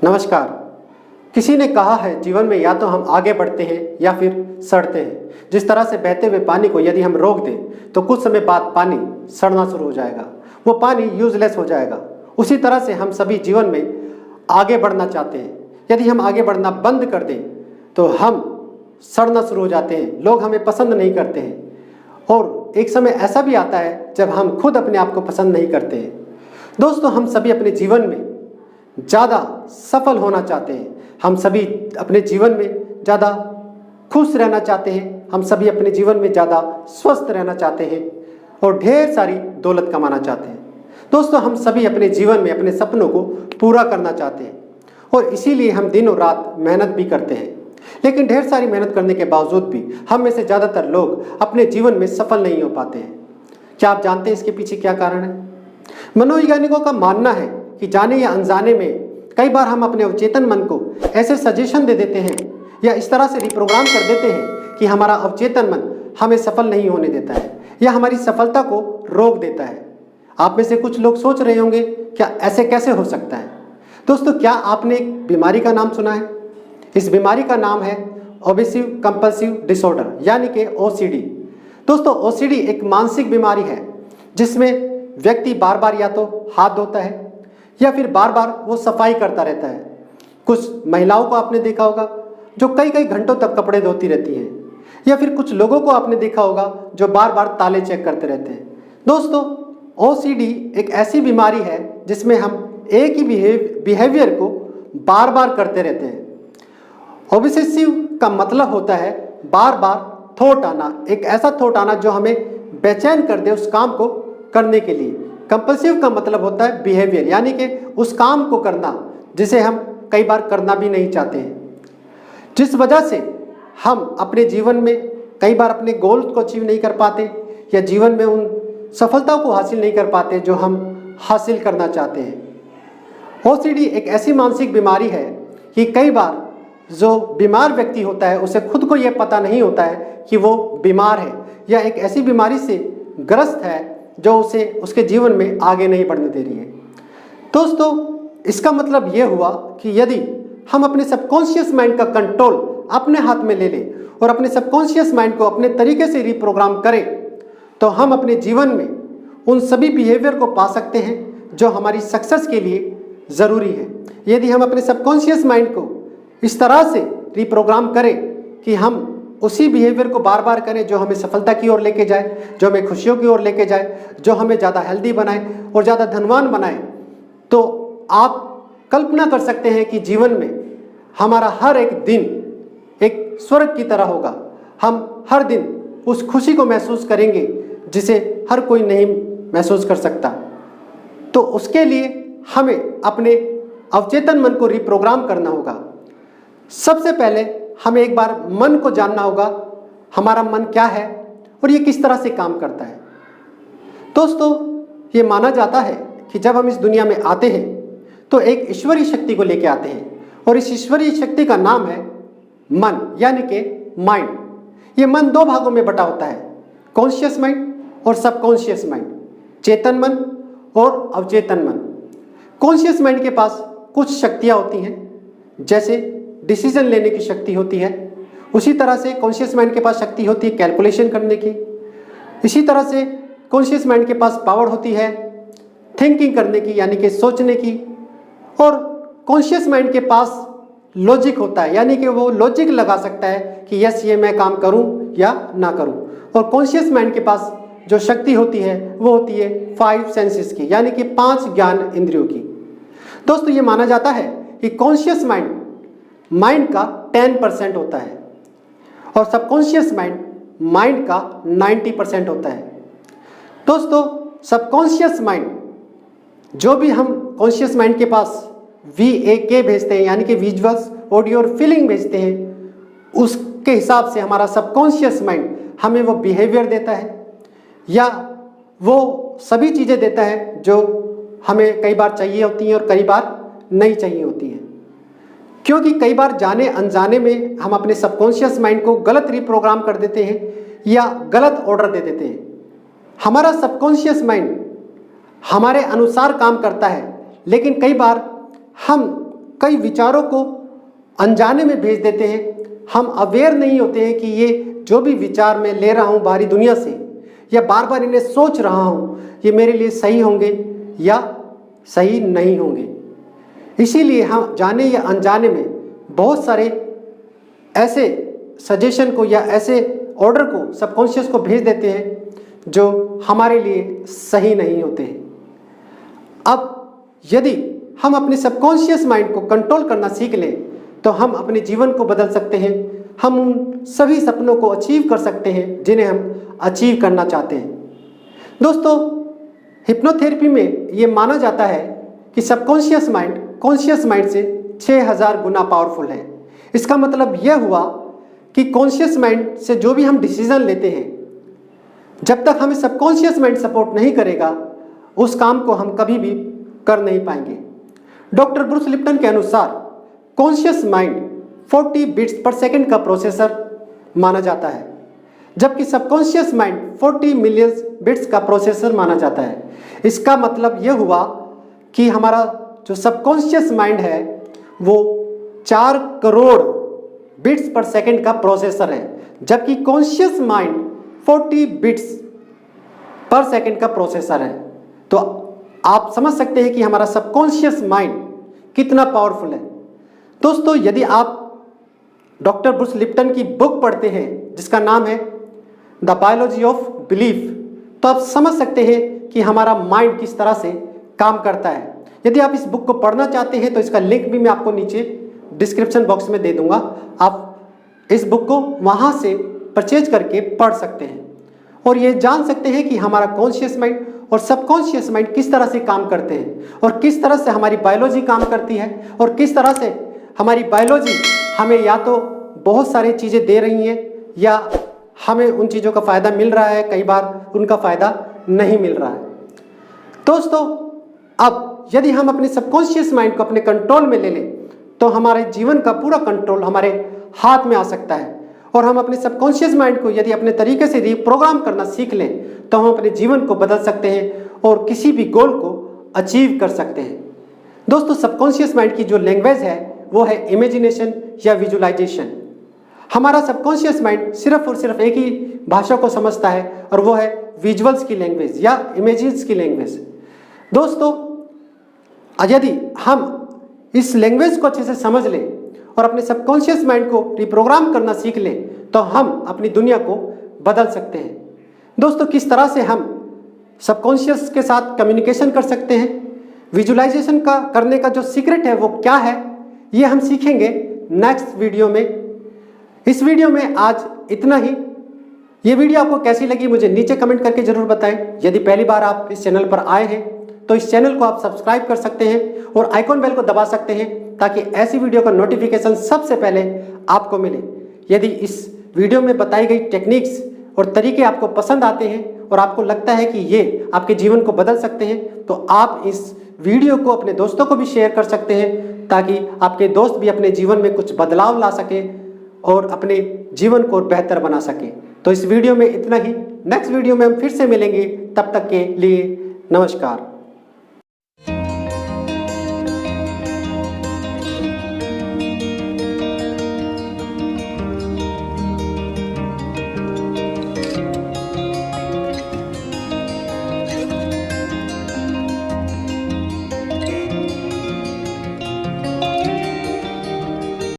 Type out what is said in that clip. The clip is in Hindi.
नमस्कार। किसी ने कहा है जीवन में या तो हम आगे बढ़ते हैं या फिर सड़ते हैं। जिस तरह से बहते हुए पानी को यदि हम रोक दें तो कुछ समय बाद पानी सड़ना शुरू हो जाएगा, वो पानी यूजलेस हो जाएगा। उसी तरह से हम सभी जीवन में आगे बढ़ना चाहते हैं। यदि हम आगे बढ़ना बंद कर दें तो हम सड़ना शुरू हो जाते हैं, लोग हमें पसंद नहीं करते हैं और एक समय ऐसा भी आता है जब हम खुद अपने आप को पसंद नहीं करते हैं। दोस्तों, हम सभी अपने जीवन में ज़्यादा सफल होना चाहते हैं, हम सभी अपने जीवन में ज़्यादा खुश रहना चाहते हैं, हम सभी अपने जीवन में ज़्यादा स्वस्थ रहना चाहते हैं और ढेर सारी दौलत कमाना चाहते हैं। दोस्तों, हम सभी अपने जीवन में अपने सपनों को पूरा करना चाहते हैं और इसीलिए हम दिनों रात मेहनत भी करते हैं। लेकिन ढेर सारी मेहनत करने के बावजूद भी हम में से ज़्यादातर लोग अपने जीवन में सफल नहीं हो पाते हैं। क्या आप जानते हैं इसके पीछे क्या कारण है? मनोवैज्ञानिकों का मानना है कि जाने या अनजाने में कई बार हम अपने अवचेतन मन को ऐसे सजेशन दे देते हैं या इस तरह से रिप्रोग्राम कर देते हैं कि हमारा अवचेतन मन हमें सफल नहीं होने देता है या हमारी सफलता को रोक देता है। आप में से कुछ लोग सोच रहे होंगे, क्या ऐसे कैसे हो सकता है? दोस्तों, क्या आपने एक बीमारी का नाम सुना है? इस बीमारी का नाम है ऑब्सेसिव कंपल्सिव डिसऑर्डर यानी कि OCD। दोस्तों, OCD एक मानसिक बीमारी है जिसमें व्यक्ति बार बार या तो हाथ धोता है या फिर बार बार वो सफाई करता रहता है। कुछ महिलाओं को आपने देखा होगा जो कई कई घंटों तक कपड़े धोती रहती हैं, या फिर कुछ लोगों को आपने देखा होगा जो बार बार ताले चेक करते रहते हैं। दोस्तों, OCD एक ऐसी बीमारी है जिसमें हम एक ही बिहेवियर को बार बार करते रहते हैं। ऑब्सेसिव का मतलब होता है बार बार थॉट आना, एक ऐसा थॉट आना जो हमें बेचैन कर दे उस काम को करने के लिए। कंपल्सिव का मतलब होता है बिहेवियर यानी कि उस काम को करना जिसे हम कई बार करना भी नहीं चाहते हैं, जिस वजह से हम अपने जीवन में कई बार अपने गोल्स को अचीव नहीं कर पाते या जीवन में उन सफलताओं को हासिल नहीं कर पाते जो हम हासिल करना चाहते हैं। OCD एक ऐसी मानसिक बीमारी है कि कई बार जो बीमार व्यक्ति होता है उसे खुद को यह पता नहीं होता है कि वो बीमार है या एक ऐसी बीमारी से ग्रस्त है जो उसे उसके जीवन में आगे नहीं बढ़ने दे रही है। दोस्तों, इसका मतलब ये हुआ कि यदि हम अपने सबकॉन्शियस माइंड का कंट्रोल अपने हाथ में ले लें और अपने सबकॉन्शियस माइंड को अपने तरीके से रिप्रोग्राम करें तो हम अपने जीवन में उन सभी बिहेवियर को पा सकते हैं जो हमारी सक्सेस के लिए ज़रूरी है। यदि हम अपने सबकॉन्शियस माइंड को इस तरह से रिप्रोग्राम करें कि हम उसी बिहेवियर को बार बार करें जो हमें सफलता की ओर लेके जाए, जो हमें खुशियों की ओर लेके जाए, जो हमें ज़्यादा हेल्दी बनाए और ज़्यादा धनवान बनाए, तो आप कल्पना कर सकते हैं कि जीवन में हमारा हर एक दिन एक स्वर्ग की तरह होगा। हम हर दिन उस खुशी को महसूस करेंगे जिसे हर कोई नहीं महसूस कर सकता। तो उसके लिए हमें अपने अवचेतन मन को रिप्रोग्राम करना होगा। सबसे पहले हमें एक बार मन को जानना होगा, हमारा मन क्या है और ये किस तरह से काम करता है। दोस्तों, ये माना जाता है कि जब हम इस दुनिया में आते हैं तो एक ईश्वरीय शक्ति को लेके आते हैं और इस ईश्वरीय शक्ति का नाम है मन यानी कि माइंड। ये मन दो भागों में बटा होता है, कॉन्शियस माइंड और सबकॉन्शियस माइंड, चेतन मन और अवचेतन मन। कॉन्शियस माइंड के पास कुछ शक्तियाँ होती हैं, जैसे डिसीजन लेने की शक्ति होती है। उसी तरह से कॉन्शियस माइंड के पास शक्ति होती है कैलकुलेशन करने की। इसी तरह से कॉन्शियस माइंड के पास पावर होती है थिंकिंग करने की यानी कि सोचने की। और कॉन्शियस माइंड के पास लॉजिक होता है यानी कि वो लॉजिक लगा सकता है कि यस, ये मैं काम करूं या ना करूं। और कॉन्शियस माइंड के पास जो शक्ति होती है वो होती है 5 सेंसेस की यानी कि 5 ज्ञान इंद्रियों की। दोस्तों, ये माना जाता है कि कॉन्शियस माइंड का 10% होता है और सबकॉन्शियस माइंड का 90% होता है। दोस्तों, सबकॉन्शियस माइंड जो भी हम कॉन्शियस माइंड के पास VAK भेजते हैं यानी कि विजुअल्स, ऑडियो और फीलिंग भेजते हैं, उसके हिसाब से हमारा सबकॉन्शियस माइंड हमें वो बिहेवियर देता है या वो सभी चीज़ें देता है जो हमें कई बार चाहिए होती हैं और कई बार नहीं चाहिए होती हैं। क्योंकि कई बार जाने अनजाने में हम अपने सबकॉन्शियस माइंड को गलत रिप्रोग्राम कर देते हैं या गलत ऑर्डर दे देते हैं। हमारा सबकॉन्शियस माइंड हमारे अनुसार काम करता है, लेकिन कई बार हम कई विचारों को अनजाने में भेज देते हैं। हम अवेयर नहीं होते हैं कि ये जो भी विचार मैं ले रहा हूँ बाहरी दुनिया से, या बार बार इन्हें सोच रहा हूँ, ये मेरे लिए सही होंगे या सही नहीं होंगे। इसीलिए हम जाने या अनजाने में बहुत सारे ऐसे सजेशन को या ऐसे ऑर्डर को सबकॉन्शियस को भेज देते हैं जो हमारे लिए सही नहीं होते हैं। अब यदि हम अपने सबकॉन्शियस माइंड को कंट्रोल करना सीख लें तो हम अपने जीवन को बदल सकते हैं। हम उन सभी सपनों को अचीव कर सकते हैं जिन्हें हम अचीव करना चाहते हैं। दोस्तों, हिप्नोथेरेपी में ये माना जाता है कि सबकॉन्शियस माइंड कॉन्शियस माइंड से 6000 गुना पावरफुल है। इसका मतलब यह हुआ कि कॉन्शियस माइंड से जो भी हम डिसीजन लेते हैं, जब तक हमें सबकॉन्शियस माइंड सपोर्ट नहीं करेगा उस काम को हम कभी भी कर नहीं पाएंगे। डॉक्टर ब्रूस लिप्टन के अनुसार कॉन्शियस माइंड 40 बिट्स पर सेकंड का प्रोसेसर माना जाता है, जबकि सबकॉन्शियस माइंड 40 मिलियन बिट्स का प्रोसेसर माना जाता है। इसका मतलब यह हुआ कि हमारा जो सबकॉन्शियस माइंड है वो 4 करोड़ बिट्स पर सेकंड का प्रोसेसर है, जबकि कॉन्शियस माइंड 40 बिट्स पर सेकंड का प्रोसेसर है। तो आप समझ सकते हैं कि हमारा सबकॉन्शियस माइंड कितना पावरफुल है। दोस्तों, यदि आप डॉक्टर ब्रूस लिप्टन की बुक पढ़ते हैं जिसका नाम है द बायोलॉजी ऑफ बिलीफ, तो आप समझ सकते हैं कि हमारा माइंड किस तरह से काम करता है। यदि आप इस बुक को पढ़ना चाहते हैं तो इसका लिंक भी मैं आपको नीचे डिस्क्रिप्शन बॉक्स में दे दूंगा। आप इस बुक को वहाँ से परचेज करके पढ़ सकते हैं और ये जान सकते हैं कि हमारा कॉन्शियस माइंड और सबकॉन्शियस माइंड किस तरह से काम करते हैं और किस तरह से हमारी बायोलॉजी काम करती है और किस तरह से हमारी बायोलॉजी हमें या तो बहुत सारी चीज़ें दे रही हैं या हमें उन चीज़ों का फ़ायदा मिल रहा है, कई बार उनका फ़ायदा नहीं मिल रहा है। दोस्तों, अब यदि हम अपने सबकॉन्शियस माइंड को अपने कंट्रोल में ले लें तो हमारे जीवन का पूरा कंट्रोल हमारे हाथ में आ सकता है और हम अपने सबकॉन्शियस माइंड को यदि अपने तरीके से रिप्रोग्राम करना सीख लें तो हम अपने जीवन को बदल सकते हैं और किसी भी गोल को अचीव कर सकते हैं। दोस्तों, सबकॉन्शियस माइंड की जो लैंग्वेज है वो है इमेजिनेशन या विजुअलाइजेशन। हमारा सबकॉन्शियस माइंड सिर्फ और सिर्फ एक ही भाषा को समझता है और वो है विजुअल्स की लैंग्वेज या इमेजेस की लैंग्वेज। दोस्तों, यदि हम इस लैंग्वेज को अच्छे से समझ लें और अपने सबकॉन्शियस माइंड को रिप्रोग्राम करना सीख लें तो हम अपनी दुनिया को बदल सकते हैं। दोस्तों, किस तरह से हम सबकॉन्शियस के साथ कम्युनिकेशन कर सकते हैं, विजुअलाइजेशन का करने का जो सीक्रेट है वो क्या है, ये हम सीखेंगे नेक्स्ट वीडियो में। इस वीडियो में आज इतना ही। ये वीडियो आपको कैसी लगी मुझे नीचे कमेंट करके जरूर बताएं। यदि पहली बार आप इस चैनल पर आए हैं तो इस चैनल को आप सब्सक्राइब कर सकते हैं और आइकॉन बेल को दबा सकते हैं ताकि ऐसी वीडियो का नोटिफिकेशन सबसे पहले आपको मिले। यदि इस वीडियो में बताई गई टेक्निक्स और तरीके आपको पसंद आते हैं और आपको लगता है कि ये आपके जीवन को बदल सकते हैं तो आप इस वीडियो को अपने दोस्तों को भी शेयर कर सकते हैं ताकि आपके दोस्त भी अपने जीवन में कुछ बदलाव ला सके और अपने जीवन को बेहतर बना सके। तो इस वीडियो में इतना ही। नेक्स्ट वीडियो में हम फिर से मिलेंगे, तब तक के लिए नमस्कार।